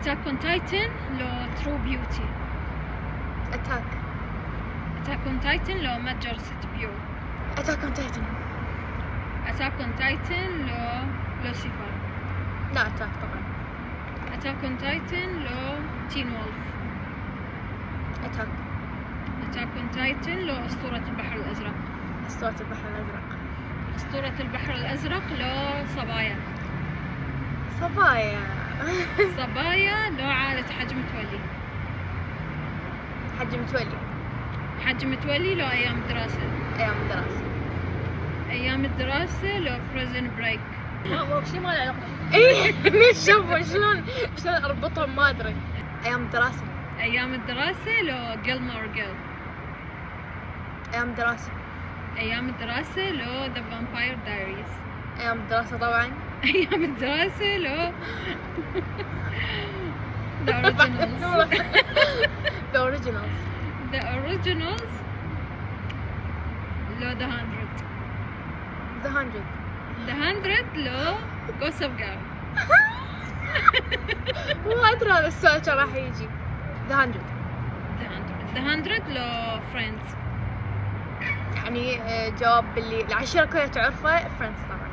أتاك أون تايتن لو ترو بيوتي؟ أتاك أون تايتن لو متجرسة بيو؟ أتاك أون تايتن. أتاك أون تايتن لو لوسيفر؟ لا أتاك طبعا. أتاك أون تايتن لو تين وولف؟ أتاك. أتاك أون تايتن لو أسطورة البحر الأزرق؟ أسطورة البحر الأزرق. أسطورة البحر الأزرق لو صبايا؟ صبايا. صبايا لو عائلة حج متولي؟ حج متولي. حج متولي لو أيام الدراسة؟ أيام الدراسة. أيام الدراسة لو بريزن بريك؟ شي ما له علاقة. إيه شوفوا شلون أربطهم ما أدري. أيام الدراسة. أيام الدراسة لو جيلمور جيل؟ أيام الدراسة. أيام الدراسة لو The Vampire Diaries؟ أيام الدراسة طبعا. أيام الدراسة لو The Originals؟ The Originals. The Originals لو The 100؟ The 100. The 100 لو Gossip Girl؟ مو أدري هذا السؤال كان راح يجي. The 100. The 100 لو Friends؟ يعني جواب اللي العشرة كلها تعرفه Friends طبعا.